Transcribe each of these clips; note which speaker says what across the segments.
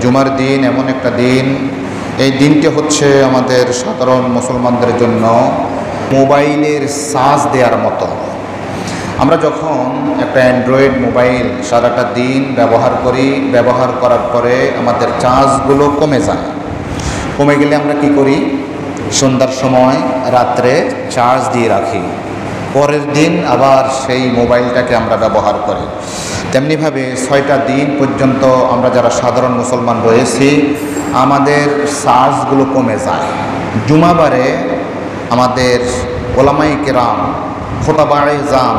Speaker 1: জুমার দিন এমন একটা দিন, এই দিনটি হচ্ছে আমাদের সাধারণ মুসলমানদের জন্য মোবাইলের চার্জ দেওয়ার মতো। আমরা যখন একটা অ্যান্ড্রয়েড মোবাইল সারাটা দিন ব্যবহার করি, ব্যবহার করার পরে আমাদের চার্জগুলো কমে যায়। কমে গেলে আমরা কি করি? সন্ধ্যার সময় রাত্রে চার্জ দিয়ে রাখি, পরের দিন আবার সেই মোবাইলটাকে আমরা ব্যবহার করি। তেমনিভাবে 6টা দিন পর্যন্ত আমরা যারা সাধারণ মুসলমান রয়েছি আমাদের চার্জগুলো কমে যায়। জুমাবারে আমাদের ওলামায়ে কেরাম, খোতাবায়ে জাম,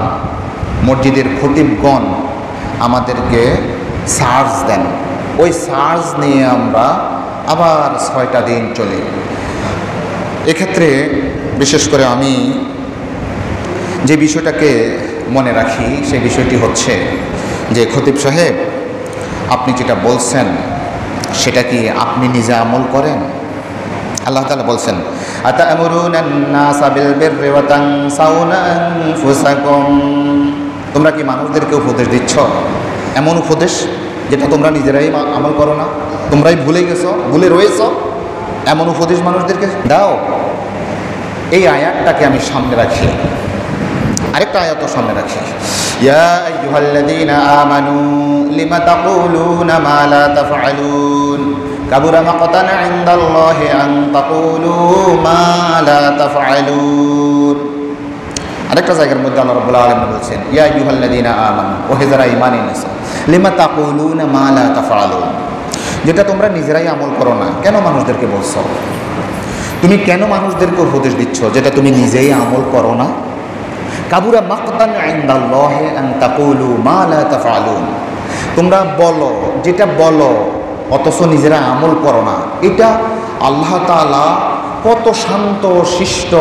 Speaker 1: মসজিদের খতিবগণ আমাদেরকে চার্জ দেন। ওই চার্জ নিয়ে আমরা আবার 6টা দিন চলি। এক্ষেত্রে বিশেষ করে আমি যে বিষয়টাকে মনে রাখি সেই বিষয়টি হচ্ছে যে খতিব সাহেব, আপনি যেটা বলছেন সেটা কি আপনি নিজে আমল করেন? আল্লাহ তাআলা বলছেন, আতা'মুরুনান নাসা বিল বিররি ওয়া তানসাউনা আনফুসাকুম। তোমরা কি মানুষদেরকে উপদেশ দিচ্ছ, এমন উপদেশ যেটা তোমরা নিজেরাই আমল করো না, তোমরাই ভুলে গেছো, ভুলে রয়েছো, এমন উপদেশ মানুষদেরকে দাও। এই আয়াতটাকে আমি সামনে রাখি, আরেকটা আয়াতও সামনে রাখি, ইয়া আইয়ুহাল্লাযীনা আমানু লিমা তাকুলুনা মা লা তাফআলুন কাবুরা মাকতান ইনদাল্লাহি আন তাকুলু মা লা তাফআলুন। আরেকটা জায়গার মধ্যে আল্লাহ রাব্বুল আলামিন বলছেন, ইয়া আইয়ুহাল্লাযীনা আমানু, ওহে যারা ঈমান এনেছো, লিমা তাকুলুনা মা লা তাফআলুন, যেটা তোমরা নিজেরাই আমল করো না, কেন মানুষদেরকে বলছো? তুমি কেন মানুষদেরকে উপদেশ দিচ্ছ যেটা তুমি নিজেই আমল করো না? কাবুরা মাকতান ইনদাল্লাহি আন তাকুলু মা লা তাফআলুন, তোমরা বলো যেটা বলো অথচ নিজেরা আমল করো না, এটা আল্লাহ তাআলা কত শান্ত শিষ্ট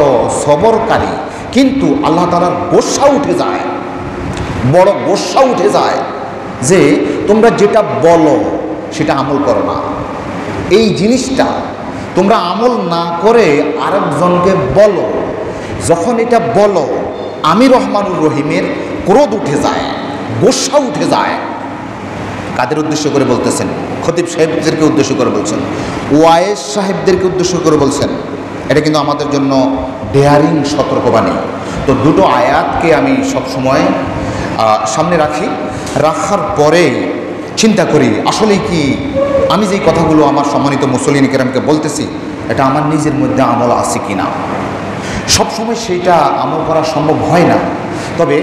Speaker 1: সবরকারী, কিন্তু আল্লাহ তাআলার গোসা উঠে যায়, বড় গোসা উঠে যায় যে তোমরা যেটা বলো সেটা আমল করো না। এই জিনিসটা তোমরা আমল না করে আরেকজনকে বলো, যখন এটা বলো আমি রহমানুর রহিমের ক্রোধ উঠে যায়, গোসা উঠে যায়। কাদের উদ্দেশ্য করে বলতেছেন? খতিব সাহেবদেরকে উদ্দেশ্য করে বলছেন, ওয়াইজ সাহেবদেরকে উদ্দেশ্য করে বলছেন। এটা কিন্তু আমাদের জন্য ডেয়ারিং সতর্কবাণী। তো দুটো আয়াতকে আমি সবসময় সামনে রাখি, রাখার পরে চিন্তা করি আসলে কি আমি যেই কথাগুলো আমার সম্মানিত মুসল্লিন কেরামকে বলতেছি এটা আমার নিজের মধ্যে আমল আছে কি না। সবসময় সেইটা আমল করা সম্ভব হয় না, তবে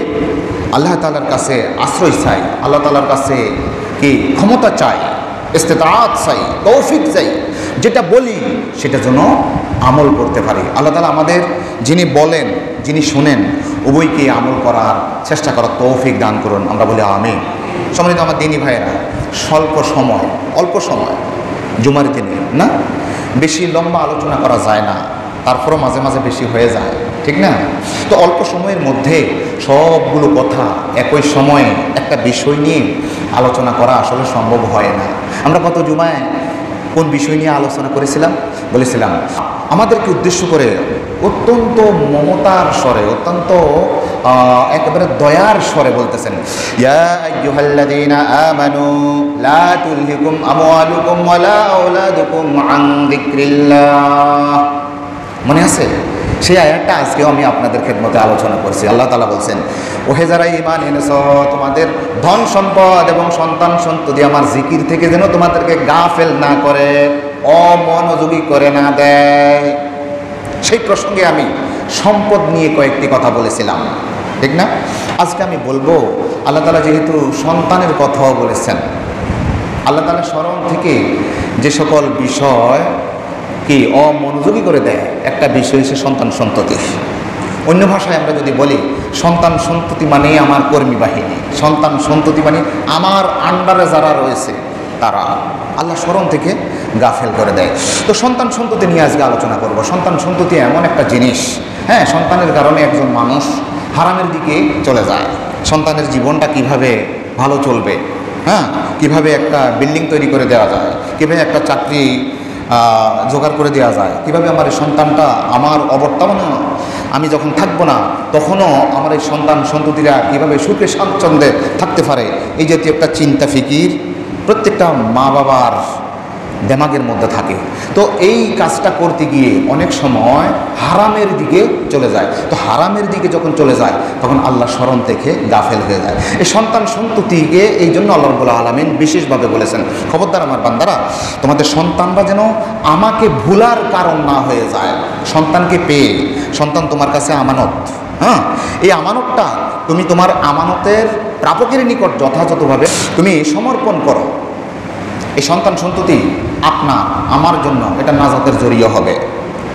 Speaker 1: আল্লাহ তাআলার কাছে আশ্রয় চাই, আল্লাহ তাআলার কাছে কি ক্ষমতা চাই, ইস্তেতাআত চাই, তৌফিক চাই, যেটা বলি সেটা যেন আমল করতে পারি। আল্লাহ তাআলা আমাদের যিনি বলেন, যিনি শুনেন, উভয়কে আমল করার চেষ্টা করার তৌফিক দান করুন। আমরা বলি আমিন। সম্মানিত আমার দিনী ভাইয়েরা, স্বল্প সময়, অল্প সময় জুমার দিনে না, বেশি লম্বা আলোচনা করা যায় না, তারপরও মাঝে মাঝে বেশি হয়ে যায়, ঠিক না? তো অল্প সময়ের মধ্যে সবগুলো কথা একই সময়ে একটা বিষয় নিয়ে আলোচনা করা আসলে সম্ভব হয় না। আমরা গত জুমায় কোন বিষয় নিয়ে আলোচনা করেছিলাম? বলেছিলাম আমাদেরকে উদ্দেশ্য করে অত্যন্ত মমতার স্বরে, অত্যন্ত একেবারে দয়ার স্বরে বলতেছেন, ইয়া আইয়ুহাল্লাযীনা আমানু লা তুলহিকুম আমওয়ালুকুম ওয়ালা আওলাদুকুম আন যিকরিল্লাহ। মনে আছে সেই আয়াতটা? আজকেও আমি আপনাদের খেদমতে আলোচনা করছি। আল্লাহ তাআলা বলছেন, ওহে যারা ঈমান এনেছো, তোমাদের ধন সম্পদ এবং সন্তান সন্ততি আমার জিকির থেকে যেন তোমাদেরকে গাফেল না করে, অমনোযোগী করে না দেয়। সেই প্রসঙ্গে আমি সম্পদ নিয়ে কয়েকটি কথা বলেছিলাম, ঠিক না? আজকে আমি বলবো, আল্লাহ তাআলা যেহেতু সন্তানের কথাও বলেছেন, আল্লাহ তাআলা স্মরণ থেকে যে সকল বিষয় কি অমনোযোগী করে দেয়, একটা বিষয় হচ্ছে সন্তান সন্ততি। অন্য ভাষায় আমরা যদি বলি, সন্তান সন্ততি মানেই আমার কর্মী বাহিনী, সন্তান সন্ততি মানে আমার আন্ডারে যারা রয়েছে তারা আল্লাহ স্মরণ থেকে গাফেল করে দেয়। তো সন্তান সন্ততি নিয়ে আজকে আলোচনা করব। সন্তান সন্ততি এমন একটা জিনিস, হ্যাঁ, সন্তানের কারণে একজন মানুষ হারামের দিকে চলে যায়। সন্তানের জীবনটা কিভাবে ভালো চলবে, হ্যাঁ, কিভাবে একটা বিল্ডিং তৈরি করে দেওয়া যায়, কিভাবে একটা চাকরি জোগাড় করে দেওয়া যায়, কীভাবে আমার এই সন্তানটা আমার অবর্তমানে আমি যখন থাকবো না তখনও আমার এই সন্তান সন্ততিরা কীভাবে সুখে স্বাচ্ছন্দ্যে থাকতে পারে, এই জাতীয় একটা চিন্তা ফিকির প্রত্যেকটা মা বাবার দেমাগের মধ্যে থাকে। তো এই কাজটা করতে গিয়ে অনেক সময় হারামের দিকে চলে যায়। তো হারামের দিকে যখন চলে যায় তখন আল্লাহ স্মরণ থেকে গাফেল হয়ে যায়। এই সন্তান সন্ততিকে এই জন্য আল্লাহ রাব্বুল আলামিন বিশেষভাবে বলেছেন, খবরদার আমার বান্দারা, তোমাদের সন্তানরা যেন আমাকে ভুলার কারণ না হয়ে যায়। সন্তানকে পেয়ে, সন্তান তোমার কাছে আমানত, হ্যাঁ, এই আমানতটা তুমি তোমার আমানতের প্রাপকের নিকট যথাযথভাবে তুমি সমর্পণ করো। এই সন্তান সন্ততি আপনার আমার জন্য এটা নাজাতের জরিয়া হবে,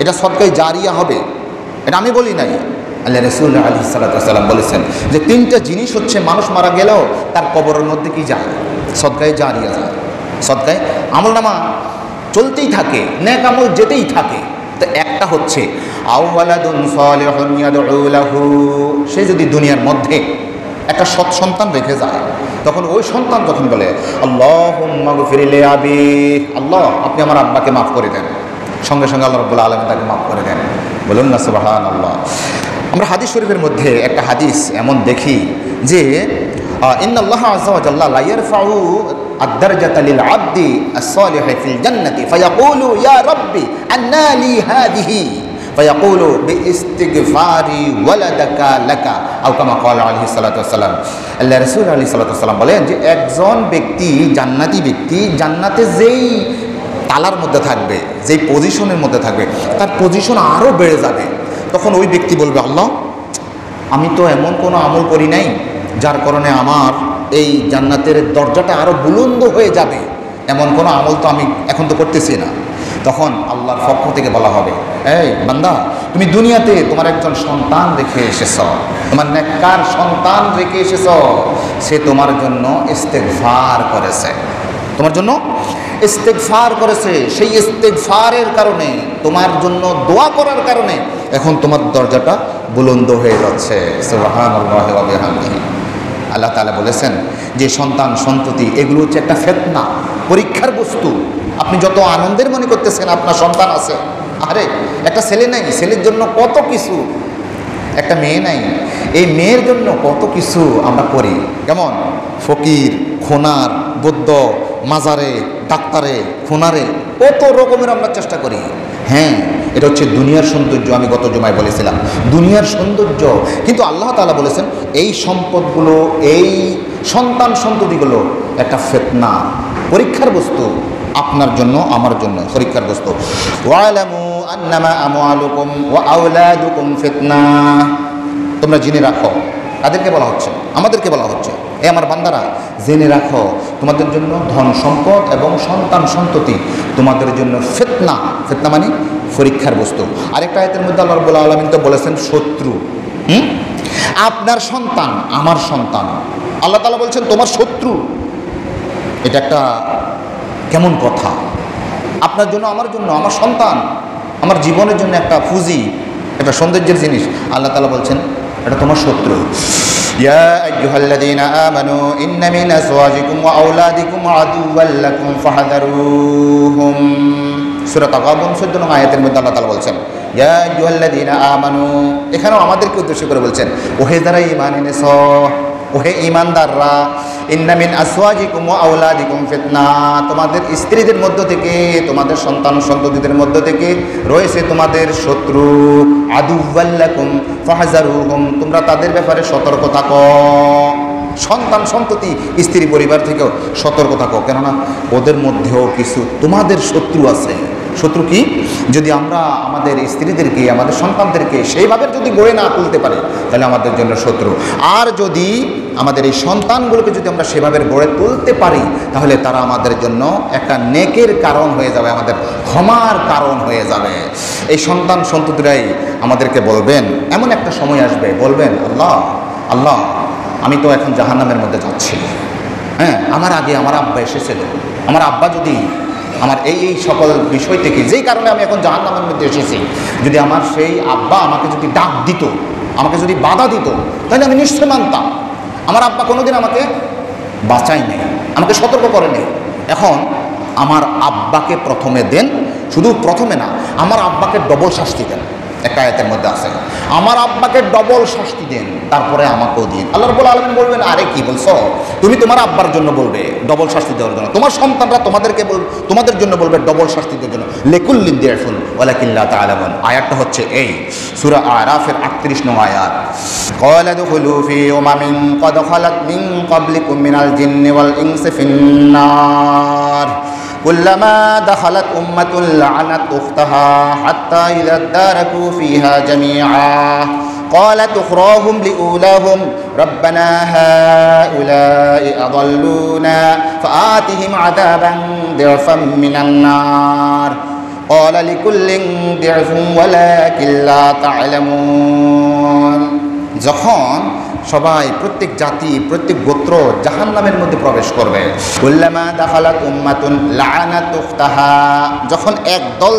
Speaker 1: এটা সদকায়ে জারিয়া হবে। এটা আমি বলি নাই, আল্লাহ রাসূল আলাইহিস সালাতু ওয়াস সালাম বলেছেন যে 3টা জিনিস হচ্ছে মানুষ মারা গেলেও তার কবরের মধ্যে কি যায়? সদকায়ে জারিয়া যায়। সদকায়ে আমলনামা চলতেই থাকে, নেক আমল যেতেই থাকে। তো একটা হচ্ছে আওয়ালাদুন সালিহুন ইয়াদউ লাহু, সে যদি দুনিয়ার মধ্যে একটা সৎ সন্তান রেখে যায়, তখন ওই সন্তান যখন বলে আল্লাহুম্মা গফির লি আবি, আল্লাহ আপনি আমার আব্বাকে মাফ করে দেন, সঙ্গে সঙ্গে আল্লাহ রাব্বুল আলামিন তাকে মাফ করে দেন। বলুন না সুবহানাল্লাহ। আমরা হাদিস শরীফের মধ্যে একটা হাদিস এমন দেখি যে ইন্নাল্লাহ আযজা ওয়া জাল্লা লা ইয়ারফাউ আদ-দারজাতা লিল আবদি আস-সালিহি ফিল জান্নাতি ফায়াকুলু ইয়া রাব্বি আন্না লি হাদিহি ফায়াকুলু বিইস্তিগফারি ওয়ালাদাকা লাকা আও কামা ক্বালা আলাইহিস সালাতু ওয়াস সালাম। আল্লাহ রাসূল আলাইহিস সালাতু ওয়াস সালাম বলেন যে একজন ব্যক্তি, জান্নাতি ব্যক্তি, জান্নাতে যেই তালার মধ্যে থাকবে, যেই পজিশনের মধ্যে থাকবে, তার পজিশন আরও বেড়ে যাবে। তখন ওই ব্যক্তি বলবে আল্লাহ আমি তো এমন কোনো আমল করি নাই যার কারণে আমার এই জান্নাতের দরজাটা আরও বুলন্দ হয়ে যাবে, এমন কোনো আমল তো আমি এখন তো করতেছি না। তখন আল্লাহর পক্ষ থেকে বলা হবে, এই বান্দা তুমি দুনিয়াতে তোমার একজন সন্তান রেখে এসেছ, তোমার নেককার সন্তান রেখে এসেছ, সে তোমার জন্য ইস্তেগফার করেছে, তোমার জন্য ইস্তেগফার করেছে। সেই ইস্তেগফারের কারণে, তোমার জন্য দোয়া করার কারণে এখন তোমার দরজাটা বুলন্দ হয়ে যাচ্ছে। সুবহানাল্লাহি ওয়া বিহামদিহি। আল্লাহ তাআলা বলেছেন যে সন্তান সন্ততি এগুলো হচ্ছে একটা ফিতনা, পরীক্ষার বস্তু। আপনি যত আনন্দের মনে করতেছেন আপনার সন্তান আছে, আরে একটা ছেলে নাই, ছেলের জন্য কত কিছু, একটা মেয়ে নাই, এই মেয়ের জন্য কত কিছু আমরা করি। কেমন ফকির, খোনার, বৌদ্ধ, মাজারে, ডাক্তারে, খোনারে, কত রকমের আমরা চেষ্টা করি। হ্যাঁ, এটা হচ্ছে দুনিয়ার সৌন্দর্য। আমি গত জুমায় বলেছিলাম দুনিয়ার সৌন্দর্য, কিন্তু আল্লাহ তাআলা বলেছেন এই সম্পদগুলো, এই সন্তান সন্ততিগুলো একটা ফিতনা, পরীক্ষার বস্তু, আপনার জন্য আমার জন্য পরীক্ষার বস্তু। ওয়ালামু আন্নামা আমওয়ালুকুম ওয়া আওলাদুকুম ফিতনা, তোমরা জেনে রাখো। তাদেরকে বলা হচ্ছে, আমাদেরকে বলা হচ্ছে, এ আমার বান্দারা জেনে রাখো তোমাদের জন্য ধন সম্পদ এবং সন্তান সন্ততি তোমাদের জন্য ফিতনা। ফিতনা মানে পরীক্ষার বস্তু। আরেকটা আয়াতের মধ্যে আল্লাহ রাব্বুল আলামিন তো বলেছেন শত্রু। আপনার সন্তান আমার সন্তান, আল্লাহ তাআলা বলছেন তোমার শত্রু। এটা একটা কেমন কথা? আপনার জন্য আমার জন্য, আমার সন্তান আমার জীবনের জন্য একটা পুঁজি, একটা সৌন্দর্যের জিনিস, আল্লাহ তাআলা বলছেন এটা তোমার শত্রু। ইয়া আইয়ুহাল্লাযীনা আমানু ইন্না মিন আজওয়াজিকুম ওয়া আওলাদিকুম আদুওয়াল লাকুম ফাহযারুহুম। সূরা তাগাবুন 14 নং আয়াতের মধ্যে আল্লাহ তাআলা বলছেন ইয়া আইয়ুহাল্লাযীনা আমানু, এখানেও আমাদেরকে উদ্দেশ্য করে বলছেন ওহে যারা ঈমান এনেছো, ওহে ঈমানদাররা, ইন্না মিন আজওয়াজিকুম ওয়া আওলাদিকুম ফিতনা, তোমাদের স্ত্রীদের মধ্য থেকে, তোমাদের সন্তান সন্ততিদের মধ্য থেকে রয়েছে তোমাদের শত্রু। আদুওয়াল লাকুম ফাহযারুহুম, তোমরা তাদের ব্যাপারে সতর্ক থাকো। সন্তান সন্ততি স্ত্রী পরিবার থেকেও সতর্ক থাকো, কেননা ওদের মধ্যেও কিছু তোমাদের শত্রু আছে। শত্রু কি? যদি আমরা আমাদের স্ত্রীদেরকে, আমাদের সন্তানদেরকে সেইভাবে যদি গড়ে না তুলতে পারি তাহলে আমাদের জন্য শত্রু। আর যদি আমাদের এই সন্তানগুলোকে যদি আমরা সেভাবে গড়ে তুলতে পারি তাহলে তারা আমাদের জন্য একটা নেকের কারণ হয়ে যাবে, আমাদের ক্ষমার কারণ হয়ে যাবে। এই সন্তান সন্ততিরাই আমাদেরকে বলবেন, এমন একটা সময় আসবে বলবেন আল্লাহ আল্লাহ আমি তো এখন জাহান্নামের মধ্যে যাচ্ছি, হ্যাঁ আমার আগে আমার আব্বা এসেছিল, আমার আব্বা যদি আমার এই সকল বিষয় থেকে, যেই কারণে আমি এখন জাহান্নামের মধ্যে এসেছি, যদি আমার সেই আব্বা আমাকে যদি ডাক দিত, আমাকে যদি বাধা দিত, তাহলে আমি নিশ্চয় মানতাম। আমার আব্বা কোনোদিন আমাকে বাঁচাই নেই, আমাকে সতর্ক করে নেই। এখন আমার আব্বাকে প্রথমে দেন, শুধু প্রথমে না, আমার আব্বাকে ডবল শাস্তি দেন। একটা আয়াতের মধ্যে আছে, আমার আব্বাকে ডবল শাস্তি দেন, তারপরে আমাকেও দিন। আল্লাহ রাব্বুল আলামিন বলবেন, আরে কি বলছো, তুমি তোমার আব্বার জন্য বলবে ডবল শাস্তি দেওয়ার জন্য, তোমার সন্তানরা তোমাদের জন্য বলবে ডবল শাস্তি দেওয়ার জন্য। লিকুল্লিন দিআফুন ওয়ালাকিন লা তা'লামুন। আয়াতটা হচ্ছে এই সূরা আরাফের 38 নং আয়াত। ক্বালা দুখুলু ফি উমামিন ক্বাদ খালাত মিন ক্বাবলিকুম মিনাল জিন্নি ওয়াল ইনসি ফিন-নার كلما دخلت أمة لعنت أختها حتى إذا اداركوا فيها جميعا قالت أخراهم لأولاهم ربنا هؤلاء أضلونا فآتهم عذابا ضعفا من النار قال لكل ضعف ولكن لا تعلمون। যখন সবাই, প্রত্যেক জাতি, প্রত্যেক গোত্র জাহান্নামের মধ্যে প্রবেশ করবে, কুল্লামা দাখালাত উম্মাতুন লাআনাত উখতাহা, যখন এক দল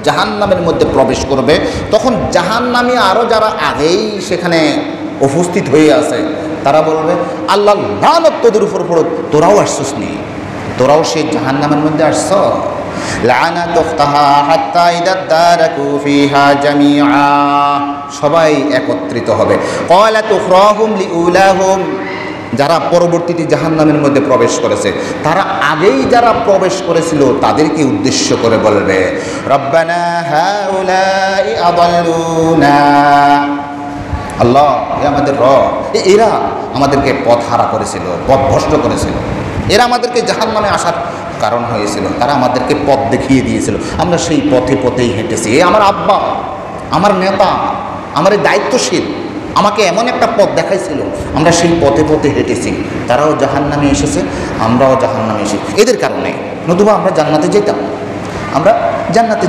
Speaker 1: জাহান্নামের মধ্যে প্রবেশ করবে, তখন জাহান্নামী আরও যারা আগেই সেখানে উপস্থিত হয়ে আছে তারা বলবে, আল্লাহ লানত তোদের উপর পড়ুক, তোরাও আসছিস নি, তোরাও সেই জাহান্নামের মধ্যে আসছ। লাআনাত উখতাহা হাত্তা ইযা দারাকু ফিহা জামিআ, সবাই একত্রিত হবে। ক্বালাত উখরাহুম লিউলাহুম, যারা পরবর্তীতে জাহান্নামের মধ্যে প্রবেশ করেছে তারা আগেই যারা প্রবেশ করেছিল তাদেরকে উদ্দেশ্য করে বলবে, রব্বানা হাউলাই আদাল্লুনা, আল্লাহ এ আমাদের রব, এরা আমাদেরকে পথহারা করেছিল, পথভ্রষ্ট করেছিল, এরা আমাদেরকে জাহান্নামে আসার কারণ হয়েছিল, তারা আমাদেরকে পথ দেখিয়ে দিয়েছিল, আমরা সেই পথেই হেঁটেছি। এ আমার আব্বা, আমার নেতা, আমার এই দায়িত্বশীল আমাকে এমন একটা পথ দেখাইছিল, আমরা সেই পথে হেঁটেছি, তারাও জাহান্নামে এসেছে, আমরাও জাহান্নামে এসেছি এদের কারণে, নতুবা আমরা জান্নাতে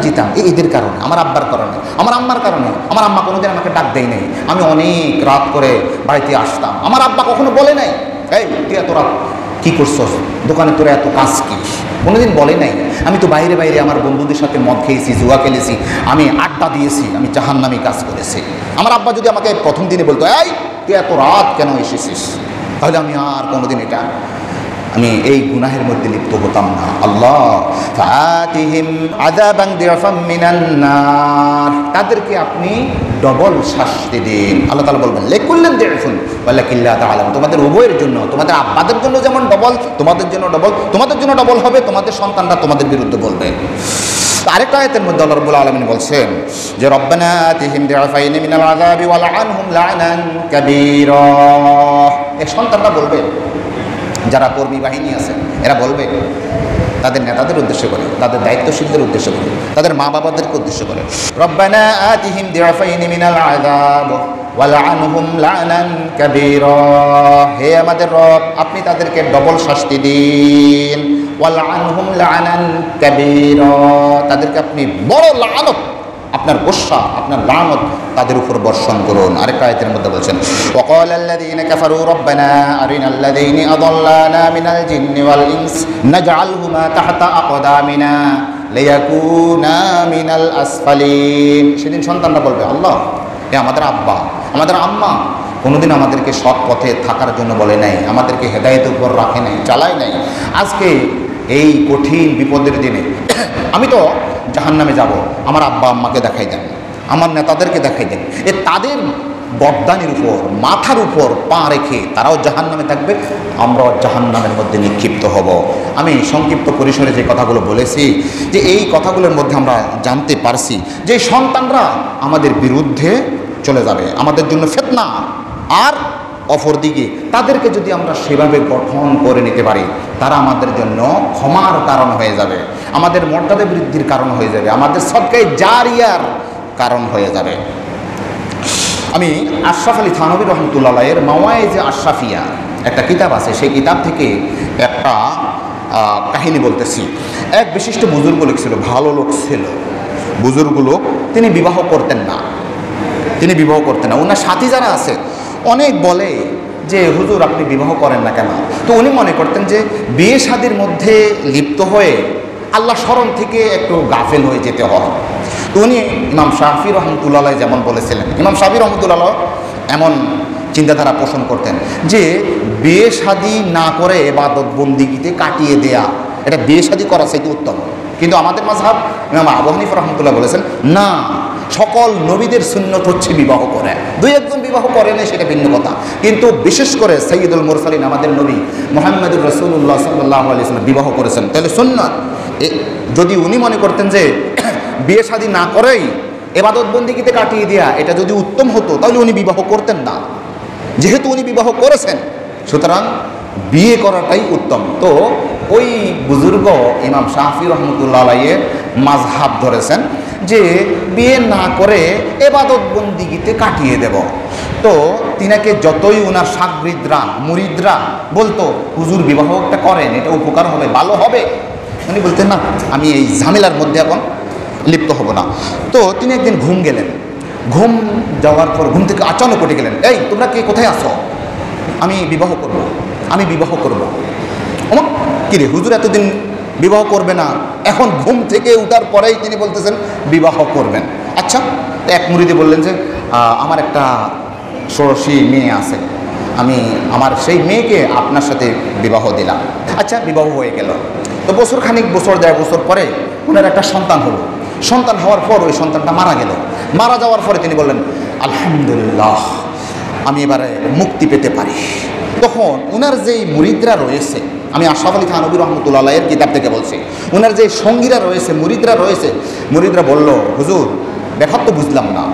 Speaker 1: যেতাম, এদের কারণে, আমার আব্বার কারণে, আমার আম্মার কারণে। আমার আম্মা কোনোদিন আমাকে ডাক দেয় নাই, আমি অনেক রাত করে বাড়িতে আসতাম, আমার আব্বা কখনো বলে নাই, এই তুই এত রাত কী করছস দোকানে, তোরা এত কাজ কি, কোনোদিন বলে নাই। আমি তো বাইরে আমার বন্ধুদের সাথে মদ খেয়েছি, জুয়া খেলেছি, আমি আড্ডা দিয়েছি, আমি জাহান্নামী কাজ করেছি। আমার আব্বা যদি আমাকে প্রথম দিনে বলতো, এই তুই এত রাত কেন এসেছিস, তাহলে আমি আর কোনোদিন আমি এই গুনাহের মধ্যে লিপ্ত হতাম না। আল্লাহ ফাতিহিম আযাবান দিরাফাম মিনান নার, তাদেরকে আপনি ডবল শাস্তি দিন। আল্লাহ তাআলা বলবেন, লিকুল্লিন দিরাফুন ওয়ালাকিন লা তা'লামুন, তোমাদের উভয়ের জন্য, তোমাদের আব্বাদের জন্য যেমন ডবল, তোমাদের জন্য ডবল হবে, তোমাদের সন্তানরা তোমাদের বিরুদ্ধে বলবে। আরেকটা আয়াতের মধ্যে আল্লাহ রাব্বুল আলামিন বলছেন যে রব্বানা আতিহিম দিরাফাইনি মিনাল আযাবি ওয়া লাআনহুম লা'নান কাবীরা, এই সন্তানরা বলবে, যারা কর্মী বাহিনী আছে এরা বলবে তাদের নেতাদের উদ্দেশ্য করে, তাদের দায়িত্বশীলদের উদ্দেশ্য করে, তাদের মা বাবাদেরকে উদ্দেশ্য করে, রব্বানা আতিহিম দিরাফাইনি মিনাল আযাব ওয়া লা'আনহুম লা'নান কাবীরা, হে আমাদের রব আপনি তাদেরকে ডবল শাস্তি দিন, ওয়া লা'আনহুম লা'নান কাবীরা, তাদেরকে আপনি বড় লানত, আপনার গোসা, আপনার লানত তাদের উপর বর্ষণ করুন। আরেকটা আয়াতের মধ্যে বলছেন, ওয়াকালাল্লাযীনা কাফারু রব্বানা আরিনাল্লাযীনা আযাল্লানা মিনাল জিন্নি ওয়াল ইনস নাজআলহুমা তাহতা আকদামিনা লিয়াকুনা মিনাল আসফালিন। সেদিন সন্তানরা বলবে, আল্লাহ এ আমাদের আব্বা, আমাদের আম্মা কোনোদিন আমাদেরকে সৎ পথে থাকার জন্য বলে নাই, আমাদেরকে হেদায়েতের উপর রাখে নাই, চালায় নাই, আজকে এই কঠিন বিপদের দিনে আমি তো জাহান্নামে যাব, আমার আব্বা আম্মাকে দেখাই দেন, আমার নেতাদেরকে দেখাই দেন, তাদের বরদানির উপর, মাথার উপর পা রেখে তারাও জাহান্নামে থাকবে, আমরাও জাহান্নামের মধ্যে নিক্ষিপ্ত হব। আমি সংক্ষিপ্ত পরিসরে যে কথাগুলো বলেছি, যে এই কথাগুলোর মধ্যে আমরা জানতে পারছি যে সন্তানরা আমাদের বিরুদ্ধে চলে যাবে, আমাদের জন্য ফিতনা, আর অপরদিকে তাদেরকে যদি আমরা সেভাবে গঠন করে নিতে পারি, তারা আমাদের জন্য ক্ষমার কারণ হয়ে যাবে, আমাদের মর্যাদা বৃদ্ধির কারণ হয়ে যাবে, আমাদের সদকায়ে জারিয়ার কারণ হয়ে যাবে। আমি আশরাফ আলী থানভী রহমতুল্লাহ এর মাওয়াইজ আশরাফিয়া একটা কিতাব আছে, সেই কিতাব থেকে একটা কাহিনী বলতেছি। এক বিশিষ্ট বুজুর্গ লোক ছিল, ভালো লোক ছিল, বুজুর্গ লোক, তিনি বিবাহ করতেন না, ওনার সাথী যারা আছে অনেক বলে যে হুজুর আপনি বিবাহ করেন না কেন, তো উনি মনে করতেন যে বিয়ে শাদীর মধ্যে লিপ্ত হয়ে আল্লাহ স্মরণ থেকে একটু গাফেল হয়ে যেতে হয়। তো উনি ইমাম শাফি রহমতুল্লাহ যেমন বলেছিলেন, ইমাম শাফি রহমতুল্লাহ এমন চিন্তাধারা পোষণ করতেন যে বিয়ে শাদী না করে ইবাদত বন্দিগিতে কাটিয়ে দেয়া, এটা বিয়ে শাদী করা চাইতে উত্তম। কিন্তু আমাদের মাযহাব ইমাম আবু হানিফা রহমতুল্লাহ বলেছেন, না, সকল নবীদের সুন্নত হচ্ছে বিবাহ করে, দুই একজন বিবাহ করে না সেটা ভিন্ন কথা, কিন্তু বিশেষ করে সাইয়্যিদুল মুরসালিন আমাদের নবী মুহাম্মদুর রাসূলুল্লাহ সাল্লাল্লাহু আলাইহি ওয়াসাল্লাম বিবাহ করেছেন। তাহলে সুন্নাত যদি উনি মনে করতেন যে বিয়ে শাদী না করেই ইবাদত বন্দেগীতে কাটিয়ে দেয়া এটা যদি উত্তম হতো, তাহলে উনি বিবাহ করতেন না। যেহেতু উনি বিবাহ করেছেন, সুতরাং বিয়ে করাটাই উত্তম। তো ওই বুজুর্গ ইমাম শাফি রহমতুল্লাহ আলাইহির মাযহাব ধরেছেন যে বিয়ে না করে ইবাদত বন্দেগীতে কাটিয়ে দেব। তো তিনাকে যতই ওনার শাগরিদরা মুরিদরা বলতো হুজুর বিবাহ একটা করেন, এটা উপকার হবে, ভালো হবে, উনি বলতেন না আমি এই ঝামেলার মধ্যে এখন লিপ্ত হব না। তো তিনি একদিন ঘুম গেলেন, ঘুম যাওয়ার পর ঘুম থেকে আচানক উঠে গেলেন, এই তোমরা কে কোথায় আসো, আমি বিবাহ করব, আমি বিবাহ করব। আমার কিরে হুজুর এতদিন বিবাহ করবে না, এখন ঘুম থেকে উঠার পরেই তিনি বলতেছেন বিবাহ করবেন। আচ্ছা, এক মুরিদি বললেন যে আমার একটা ষোড়শী মেয়ে আছে, আমি আমার সেই মেয়েকে আপনার সাথে বিবাহ দিলাম। আচ্ছা, বিবাহ হয়ে গেল। তো বছর খানিক, বছর দেড় বছর পরে ওনার একটা সন্তান হলো। সন্তান হওয়ার পর ওই সন্তানটা মারা গেল। মারা যাওয়ার পরে তিনি বললেন আলহামদুলিল্লাহ, আমি এবারে মুক্তি পেতে পারি। তখন ওনার যেই মুরিদরা রয়েছে, আমি আশরাফ আলী থানভী রহমতুল্লাহ আলাইহির কিতাব থেকে বলছি, ওনার যে সঙ্গীরা রয়েছে, মুরিদরা রয়েছে, মুরিদরা বলল হুজুর ব্যাপার তো বুঝলাম না,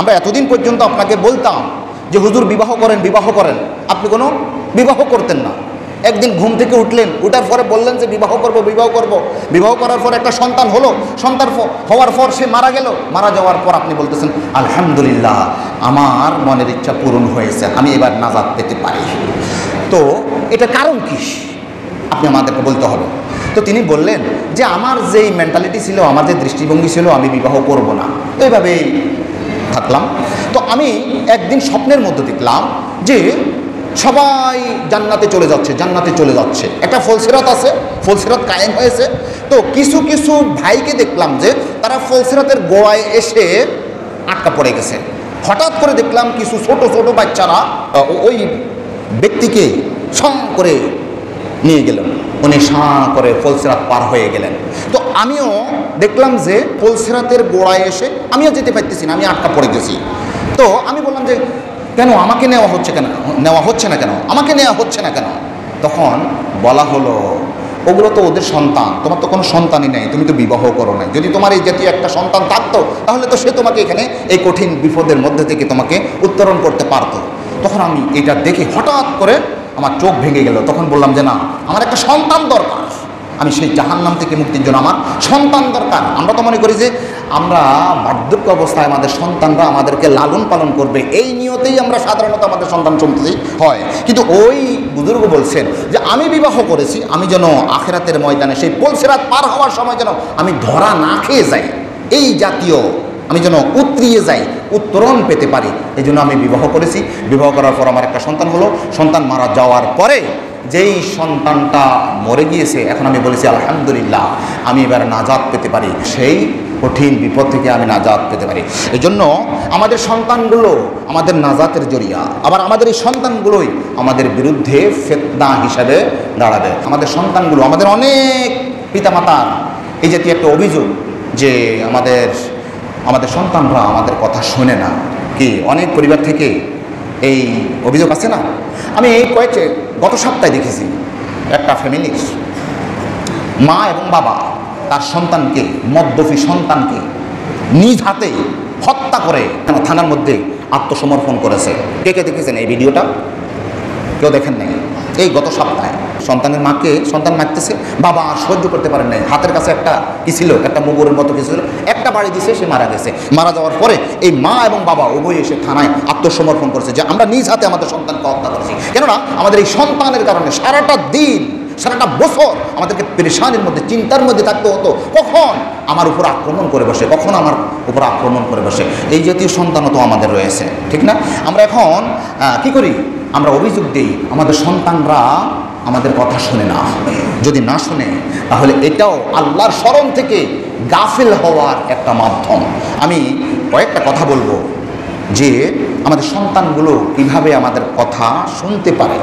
Speaker 1: আমরা এতদিন পর্যন্ত আপনাকে বলতাম যে হুজুর বিবাহ করেন, বিবাহ করেন, আপনি কোনো বিবাহ করতেন না। একদিন ঘুম থেকে উঠলেন, উঠার পরে বললেন যে বিবাহ করব, বিবাহ করব। বিবাহ করার পর একটা সন্তান হলো, সন্তান হওয়ার পর সে মারা গেল। মারা যাওয়ার পর আপনি বলতেছেন আলহামদুলিল্লাহ, আমার মনের ইচ্ছা পূরণ হয়েছে, আমি এবার নাজাত পেতে পারি। তো এটা কারণ কি আপনি আমাদেরকে বলতে হবে। তো তিনি বললেন যে আমার যেই মেন্টালিটি ছিল, আমার যে দৃষ্টিভঙ্গি ছিল, আমি বিবাহ করব না, এইভাবেই থাকলাম। তো আমি একদিন স্বপ্নের মধ্যে দেখলাম যে সবাই জান্নাতে চলে যাচ্ছে, জান্নাতে চলে যাচ্ছে, একটা ফলসিরাত আছে, ফলসিরাত কায়েম হয়েছে। তো কিছু কিছু ভাইকে দেখলাম যে তারা ফলসিরাতের গোড়ায় এসে আটকা পড়ে গেছে। হঠাৎ করে দেখলাম কিছু ছোট ছোট বাচ্চারা ওই ব্যক্তিকে সং করে নিয়ে গেলেন, উনি সাঁ করে ফলসিরাত পার হয়ে গেলেন। তো আমিও দেখলাম যে ফলসিরাতের গোড়ায় এসে আমিও যেতে পারতেছি না, আমি আটকা পড়ে গেছি। তো আমি বললাম যে কেন আমাকে নেওয়া হচ্ছে না কেন, আমাকে নেওয়া হচ্ছে না কেন? তখন বলা হলো ওগুলো তো ওদের সন্তান, তোমার তো কোনো সন্তানই নেই, তুমি তো বিবাহ করো নাই। যদি তোমার এই জাতীয় একটা সন্তান থাকতো তাহলে তো সে তোমাকে এখানে এই কঠিন বিপদের মধ্যে থেকে তোমাকে উত্তরণ করতে পারতো। তখন আমি এটা দেখে হঠাৎ করে আমার চোখ ভেঙে গেল। তখন বললাম যে না, আমার একটা সন্তান দরকার, আমি সেই জাহান্নাম থেকে মুক্তির জন্য আমার সন্তান দরকার। আমরা তো মনে করি যে আমরা বার্ধক্য অবস্থায় আমাদের সন্তানরা আমাদেরকে লালন পালন করবে, এই নিয়তেই আমরা সাধারণত আমাদের সন্তান সন্ততি হয়। কিন্তু ওই বুজুর্গ বলছেন যে আমি বিবাহ করেছি, আমি যেন আখিরাতের ময়দানে সেই ফলসিরাত পার হওয়ার সময় যেন আমি ধরা না খেয়ে যাই, এই জাতীয় আমি যেন উতরিয়ে যাই, উত্তরণ পেতে পারি, এই জন্য আমি বিবাহ করেছি। বিবাহ করার পর আমার একটা সন্তান হলো। সন্তান মারা যাওয়ার পরে যেই সন্তানটা মরে গিয়েছে, এখন আমি বলেছি আলহামদুলিল্লাহ, আমি এবার নাজাত পেতে পারি, সেই কঠিন বিপদ থেকে আমি নাজাত পেতে পারি। এই জন্য আমাদের সন্তানগুলো আমাদের নাজাতের জরিয়া, আবার আমাদের এই সন্তানগুলোই আমাদের বিরুদ্ধে ফিতনা হিসাবে দাঁড়াবে। আমাদের সন্তানগুলো, আমাদের অনেক পিতামাতার এই জাতীয় একটা অভিযোগ যে আমাদের সন্তানরা আমাদের কথা শোনে না। কি অনেক পরিবার থেকে এই অভিযোগ আছে না? আমি এই গত সপ্তাহে দেখেছি একটা ফ্যামিলির মা এবং বাবা তার সন্তানকে, মদ্যপী সন্তানকে নিজ হাতে হত্যা করে থানার মধ্যে আত্মসমর্পণ করেছে। কে কে দেখেছেন এই ভিডিওটা? কেউ দেখেন নাই? এই গত সপ্তাহে সন্তানের মাকে সন্তান মারতেছে, বাবা আর সহ্য করতে পারেন নাই, হাতের কাছে একটা কি ছিল, একটা মুগুরের মতো কিছু ছিল, একটা বাড়ি দিছে, সে মারা গেছে। মারা যাওয়ার পরে এই মা এবং বাবা উভয় এসে থানায় আত্মসমর্পণ করেছে যে আমরা নিজ হাতে আমাদের সন্তানকে হত্যা করেছি। কেননা আমাদের এই সন্তানের কারণে সারাটা দিন, সারাটা বছর আমাদেরকে পেরেশানির মধ্যে, চিন্তার মধ্যে থাকতে হতো, কখন আমার উপর আক্রমণ করে বসে, কখন আমার উপর আক্রমণ করে বসে। এই জাতীয় সন্তানও তো আমাদের রয়েছে, ঠিক না? আমরা এখন কি করি? আমরা অভিযোগ দিই আমাদের সন্তানরা আমাদের কথা শোনে না। যদি না শোনে তাহলে এটাও আল্লাহর স্মরণ থেকে গাফিল হওয়ার একটা মাধ্যম। আমি কয়েকটা কথা বলবো যে আমাদের সন্তানগুলো কিভাবে আমাদের কথা শুনতে পারে।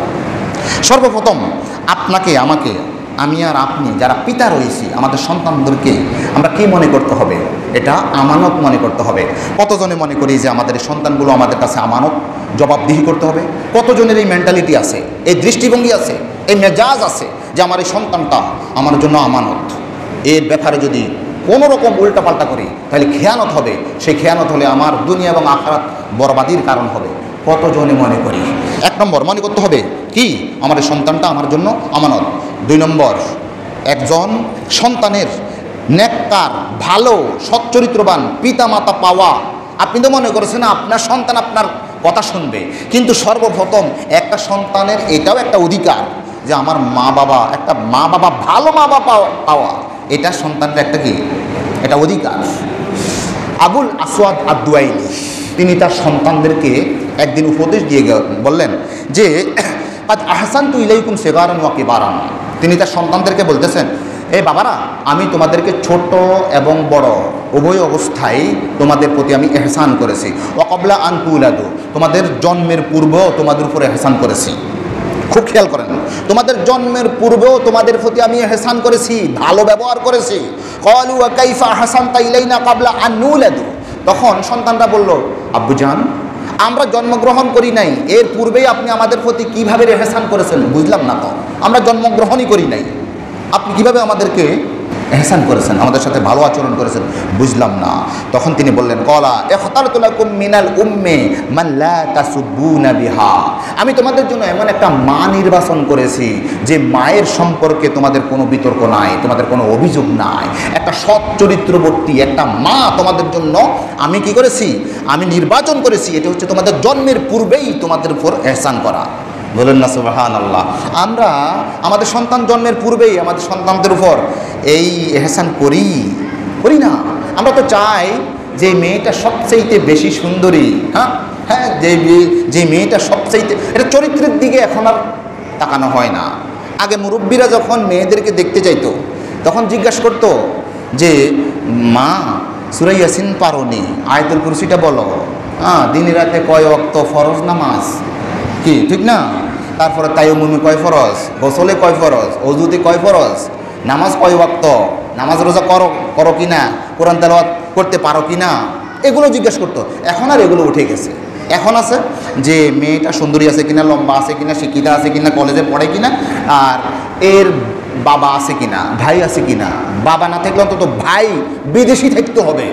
Speaker 1: সর্বপ্রথম আপনাকে আমাকে আমি আর আপনি যারা পিতা রয়েছি আমাদের সন্তানদেরকে আমরা কি মনে করতে হবে? এটা আমানত মনে করতে হবে। কতজনে মনে করি যে আমাদের সন্তানগুলো আমাদের কাছে আমানত, জবাবদিহি করতে হবে? কতজনের এই মেন্টালিটি আছে, এই দৃষ্টিভঙ্গি আছে, এই মেজাজ আছে যে আমার এই সন্তানটা আমার জন্য আমানত, এর ব্যাপারে যদি কোনো রকম উল্টাপাল্টা করি তাহলে খেয়ানত হবে, সেই খেয়ানত হলে আমার দুনিয়া এবং আখিরাত বরবাদির কারণ হবে। কতজনে মনে করি? 1 নম্বর মনে করতে হবে কি আমার এই সন্তানটা আমার জন্য আমানত। 2 নম্বর একজন সন্তানের নেককার, ভালো, সচ্চরিত্রবান পিতা মাতা পাওয়া। আপনি তো মনে করেছেন আপনার সন্তান আপনার কথা শুনবে, কিন্তু সর্বপ্রথম একটা সন্তানের এটাও একটা অধিকার যে আমার মা বাবা, একটা মা বাবা, ভালো মা বাবা পাওয়া, এটা সন্তানের একটা কি, এটা অধিকার। আবুল আসওয়াদ আদ-দুয়াইলি তিনি তার সন্তানদেরকে একদিন উপদেশ দিয়ে বললেন যে আহসানতু ইলাইকুম সিগারান ওয়া কিবারান। তিনি তার সন্তানদেরকে বলতেছেন, এই বাবারা, আমি তোমাদেরকে ছোট এবং বড় উভয় অবস্থায় তোমাদের প্রতি আমি এহসান করেছি। ওয়া ক্বাবলা আন তুলাদু, তোমাদের জন্মের পূর্বেও তোমাদের উপরে এহসান করেছি। খুব খেয়াল করেন, তোমাদের জন্মের পূর্বেও তোমাদের প্রতি আমি এহসান করেছি, ভালো ব্যবহার করেছি। ক্বালু ওয়া কাইফা আহসানতা ইলাইনা ক্বাবলা আন নুলাদু। তখন সন্তানরা বলল, আব্বুজান, আমরা জন্মগ্রহণ করি নাই, এর পূর্বেই আপনি আমাদের প্রতি কীভাবে এহসান করেছেন? বুঝলাম না তো, আমরা জন্মগ্রহণই করি নাই, আপনি কিভাবে আমাদেরকে এহসান করেছেন, আমাদের সাথে ভালো আচরণ করেছেন? বুঝলাম না। তখন তিনি বললেন, কলা ইখতারতু লাকুম মিনাল উম্মি মান লা তাসুব্বুনা বিহা। আমি তোমাদের জন্য এমন একটা মা নির্বাচন করেছি যে মায়ের সম্পর্কে তোমাদের কোনো বিতর্ক নাই, তোমাদের কোনো অভিযোগ নাই। একটা সৎ চরিত্রবর্তী একটা মা তোমাদের জন্য আমি কি করেছি, আমি নির্বাচন করেছি। এটা হচ্ছে তোমাদের জন্মের পূর্বেই তোমাদের উপর এহসান করা। বলেন না সুবহানাল্লাহ। আমরা আমাদের সন্তান জন্মের পূর্বেই আমাদের সন্তানদের উপর এই এহসান করি না। আমরা তো চাই যে মেয়েটা সবচাইতে বেশি সুন্দরী, হ্যাঁ যে মেয়েটা সবচাইতে, এটা চরিত্রের দিকে এখন আর তাকানো হয় না। আগে মুরব্বীরা যখন মেয়েদেরকে দেখতে চাইতো তখন জিজ্ঞাসা করতো যে মা সূরা ইয়াসিন পারোনি, আয়াতুল কুরসিটা বলো, দিনে রাতে কয় ওয়াক্ত ফরজ নামাজ, কি ঠিক না? তারপরে তায়াম্মুমে কয় ফরজ, গোসলে কয় ফরজ, ওযুতে কয় ফরজ, নামাজ কয় ওয়াক্ত, নামাজ রোজা করো কি না, কোরআন তেলাওয়াত করতে পারো কি না, এগুলো জিজ্ঞেস করতো। এখন আর এগুলো উঠে গেছে। এখন আছে যে মেয়েটা সুন্দরী আছে কিনা, লম্বা আছে কিনা, শিক্ষিতা আছে কিনা, কলেজে পড়ে কিনা, আর এর বাবা আছে কিনা, ভাই আছে কিনা। বাবা না থাকলে অন্তত ভাই বিদেশি থাকতে হবে।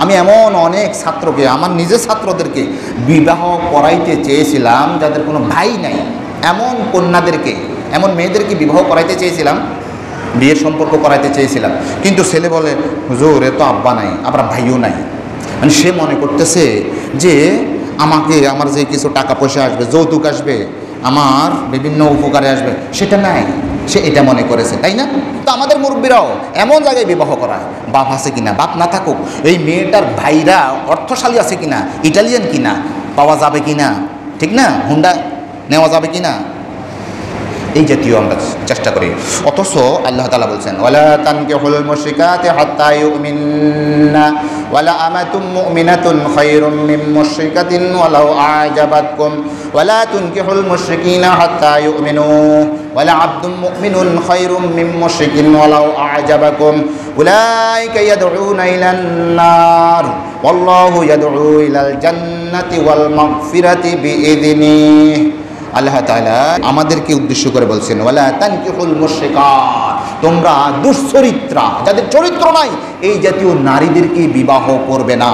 Speaker 1: আমি এমন অনেক ছাত্রকে, আমার নিজের ছাত্রদেরকে বিবাহ করাইতে চেয়েছিলাম যাদের কোনো ভাই নাই, এমন কন্যাদেরকে, এমন মেয়েদেরকে বিবাহ করাইতে চেয়েছিলাম, বিয়ের সম্পর্ক করাইতে চেয়েছিলাম। কিন্তু ছেলে বলে, হুজুর এ তো আব্বা নাই, আবার ভাইও নাই। মানে সে মনে করতেছে যে আমার যে কিছু টাকা পয়সা আসবে, যৌতুক আসবে, আমার বিভিন্ন উপকারে আসবে, সেটা নাই, সে এটা মনে করেছে, তাই না? তো আমাদের মুরব্বীরাও এমন জায়গায় বিবাহ করায়, বাপ আছে কিনা, বাপ না থাকুক, এই মেয়েটার ভাইরা অর্থশালী আছে কিনা, ইটালিয়ান কিনা, পাওয়া যাবে কিনা, ঠিক না, হুন্ডা নেওয়া যাবে কিনা, এই জাতীয় আমরা চেষ্টা করি। অথচ আল্লাহ তাআলা বলছেন, ওয়ালা তানকিহুল মুশরিকাতি হাত্তা ইউমিন্না ওয়ালা আমাতুম মুমিনাতুন খায়রুম মিন মুশরিকাতিন ওয়ালাউ আ'জাবাতকুম ওয়ালা তুনকিহুল মুশরিকিনা হাত্তা ইউমিনু ওয়ালা আবদুম মুমিনুন খায়রুম মিন মুশরিকিন ওয়ালাউ আ'জাবাকুম উলাইকা ইয়াদউনা ইলান নার ওয়াল্লাহু ইয়াদউ ইলাল জান্নাতি ওয়াল মাগফিরাতি বিইযনিহি। আল্লাহ তাআলা আমাদেরকে উদ্দেশ্য করে বলছেন, ওয়ালা তানকিহুল মুশরিকাত, তোমরা দুশ্চরিত্রা, যাদের চরিত্র নাই, এই জাতীয় নারীদেরকে বিবাহ করবে না।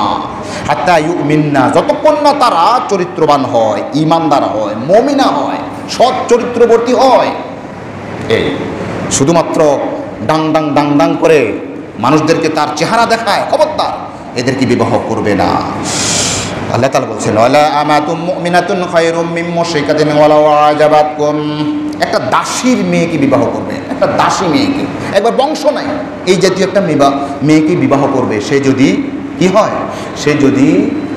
Speaker 1: হাত্তা ইউমিন্না, যতক্ষণ না তারা চরিত্রবান হয়, ঈমানদার হয়, মুমিনা হয়, সৎ চরিত্রবর্তী হয়। এই শুধুমাত্র ডাং ডাং ডাং ডাং করে মানুষদেরকে তার চেহারা দেখায়, খবরদার, এদেরকে বিবাহ করবে না। আল্লাহ তাআলা বলছেন, ওয়ালা আমাতুম মুমিনাতুন খায়রুম মিন মুশরিকাতিন ওয়ালাউ আ'জাবাতকুম, একটা দাসীর মেয়েকে বিবাহ করবে, একটা দাসী মেয়েকে, একবার বংশ নাই, এই জাতীয় একটা মেয়েকে বিবাহ করবে। সে যদি কি হয়, সে যদি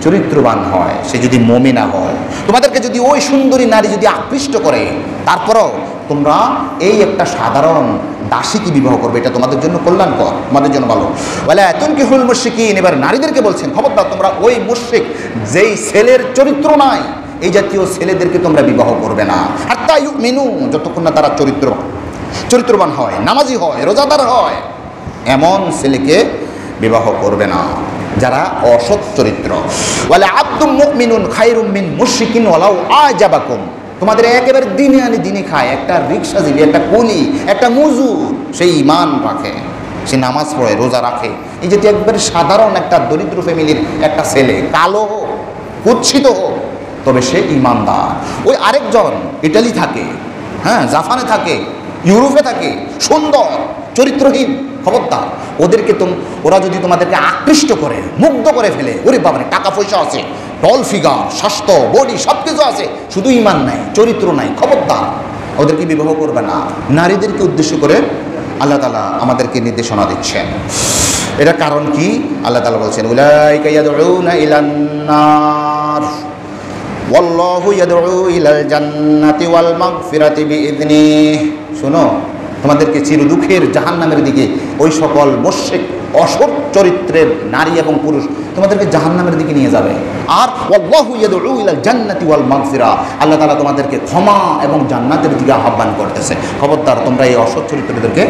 Speaker 1: চরিত্রবান হয়, সে যদি মুমিনা হয়, তোমাদেরকে যদি ওই সুন্দরী নারী যদি আকৃষ্ট করে, তারপরও তোমরা এই একটা সাধারণ দাসীকে বিবাহ করবে, এটা তোমাদের জন্য কল্যাণকর, তোমাদের জন্য ভালো। ওয়ালা তুনকিহুল মুশরিকিন, এবার নারীদেরকে বলছেন, খবরদার তোমরা ওই মুশরিক, যেই ছেলের চরিত্র নাই, এই জাতীয় ছেলেদেরকে তোমরা বিবাহ করবে না। হাত্তা ইউমিনু, যতক্ষণ না তারা চরিত্রবান হয়, নামাজি হয়, রোজাদার হয়, এমন ছেলেকে বিবাহ করবে না যারা অসৎ চরিত্র। ওয়ালা আব্দুম মুমিনুন খায়রুম মিন মুশরিকিন ওয়ালাউ আজাবাকুম। তোমাদের একেবারে দিনে আনি দিনে খায় একটা রিক্সাজীবী, একটা কুলি, একটা মজুর, সেই ঈমান রাখে, সে নামাজ পড়ে, রোজা রাখে, এই যে একবারে সাধারণ একটা দরিদ্র ফ্যামিলির একটা ছেলে, কালো হোক, কুৎসিত হোক, তবে সে ঈমানদার। ওই আরেকজন ইটালি থাকে, হ্যাঁ, জাপানে থাকে, ইউরোপে থাকে, সুন্দর চরিত্রহীন, খবরদার ওদেরকে ওরা যদি তোমাদেরকে আকৃষ্ট করে, মুগ্ধ করে ফেলে, ওরে বাবারে টাকা পয়সা আছে, টল ফিগার, স্বাস্থ্য, বডি সব কিছু আছে, শুধু ঈমান নাই, চরিত্র নাই, খবরদার ওদেরকে বিবাহ করবে না। নারীদেরকে উদ্দেশ্য করে আল্লাহ তাআলা আমাদেরকে নির্দেশনা দিচ্ছেন। এটার কারণ কি? আল্লাহ তাআলা বলছেন উলাইকা ইয়াদউনা ইলান নার ওয়াল্লাহু ইয়াদউ ইলাল জান্নাতি ওয়াল মাগফিরাতি বিইذনিহি। শোনো, তোমাদেরকে চির দুঃখের জাহান্নামের দিকে ওই সকল মুশরিক অসৎ চরিত্রের নারী এবং পুরুষ তোমাদেরকে জাহান্নামের দিকে নিয়ে যাবে। আর ওয়াল্লাহু ইয়াদউ ইলাল জান্নাতি ওয়াল মাগফিরা, আল্লাহ তাআলা তোমাদেরকে ক্ষমা এবং জান্নাতের দিকে আহ্বান করতেছে। খবরদার তোমরা এই অসৎ চরিত্রদেরকে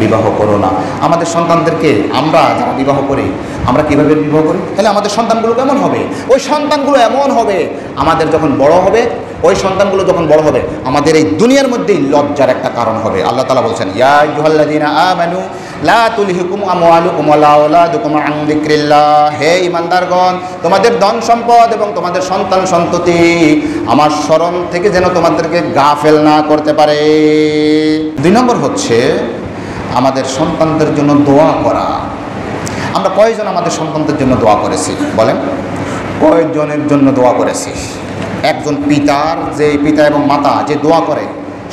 Speaker 1: বিবাহ করো না। আমাদের সন্তানদেরকে আমরা যারা বিবাহ করি, আমরা কীভাবে বিবাহ করি? তাহলে আমাদের সন্তানগুলো কেমন হবে? ওই সন্তানগুলো এমন হবে, আমাদের যখন বড় হবে, ওই সন্তানগুলো যখন বড় হবে, আমাদের এই দুনিয়ার মধ্যেই লজ্জার একটা কারণ হবে। আল্লাহ তাআলা বলছেন ইয়া আইয়ুহাল্লাযীনা আমানু লা তুলহিকুম আমওয়ালুকুম ওয়ালা আওলাদুকুম আন যিকরিল্লাহ। হে ঈমানদারগণ, তোমাদের ধন সম্পদ এবং তোমাদের সন্তান সন্ততি আমার স্মরণ থেকে যেন তোমাদেরকে গাফেল না করতে পারে। 2 নম্বর হচ্ছে আমাদের সন্তানদের জন্য দোয়া করা। আমরা কয়জন আমাদের সন্তানদের জন্য দোয়া করেছি বলেন? কয়েকজনের জন্য দোয়া করেছি? একজন পিতার, যে পিতা এবং মাতা যে দোয়া করে,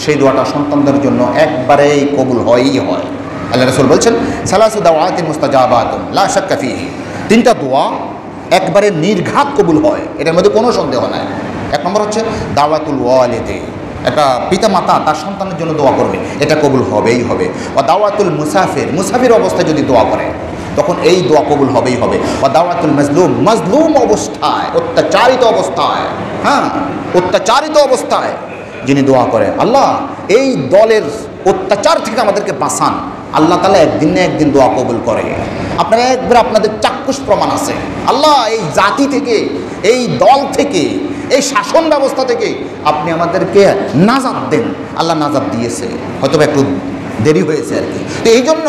Speaker 1: সেই দোয়াটা সন্তানদের জন্য একবারেই কবুল হয়ই হয়। আল্লাহ রাসূল বলছেন সালাসু দাওয়াতিন মুস্তাজাবাতুন লা শাক্কা ফিহি। 3টা দোয়া একবারে নির্ঘাত কবুল হয়, এটার মধ্যে কোনো সন্দেহ নাই। 1 নম্বর হচ্ছে দাওয়াতুল ওয়ালিদি, একটা পিতা মাতা তার সন্তানের জন্য দোয়া করবে, এটা কবুল হবেই হবে। ও দাওয়াতুল মুসাফির, মুসাফির অবস্থায় যদি দোয়া করে তখন এই দোয়া কবুল হবেই হবে। ও দাওয়াতুল মাজলুম, মাজলুম অবস্থায়, অত্যাচারিত অবস্থায়, হ্যাঁ, অত্যাচারিত অবস্থায় যিনি দোয়া করে, আল্লাহ এই দলের অত্যাচার থেকে আমাদেরকে বাঁচান, আল্লাহ তাআলা একদিন না একদিন দোয়া কবুল করে। আপনারা একবার আপনাদের চাক্ষুষ প্রমাণ আছে, আল্লাহ এই জাতি থেকে, এই দল থেকে, এই শাসন ব্যবস্থা থেকে আপনি আমাদেরকে নাজাত দেন। আল্লাহ নাজাত দিয়েছে, হয়তো একটু দেরি হয়েছে আর কি। তো এই জন্য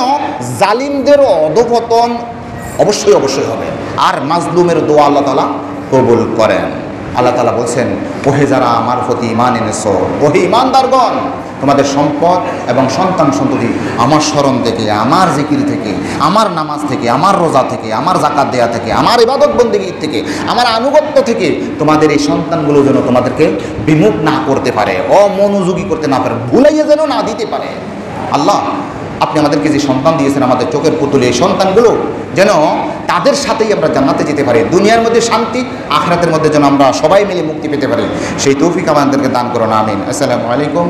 Speaker 1: জালিমদেরও অধঃপতন অবশ্যই অবশ্যই হবে, আর মাজলুমের দোয়া আল্লাহ তাআলা কবুল করেন। আল্লাহ তাআলা বলছেন ওহে যারা আমার প্রতি ঈমান এনেছো, ওহে ঈমানদারগণ, তোমাদের সম্পদ এবং সন্তান সন্ততি আমার স্মরণ থেকে, আমার জিকির থেকে, আমার নামাজ থেকে, আমার রোজা থেকে, আমার যাকাত দেয়া থেকে, আমার ইবাদত বন্দেগী থেকে, আমার আনুগত্য থেকে তোমাদের এই সন্তানগুলো যেন তোমাদেরকে বিমুখ না করতে পারে, অমনোযোগী করতে না পারে, ভুলাইয়া যেন না দিতে পারে। আল্লাহ আপনি আমাদেরকে যে সন্তান দিয়েছেন, আমাদের চোখের পুতুল, এই সন্তানগুলো যেন তাদের সাথেই আমরা জান্নাতে যেতে পারি, দুনিয়ার মধ্যে শান্তি, আখিরাতের মধ্যে যেন আমরা সবাই মিলে মুক্তি পেতে পারি, সেই তৌফিক আমাদেরকে দান করুন, আমিন। আসসালামু আলাইকুম।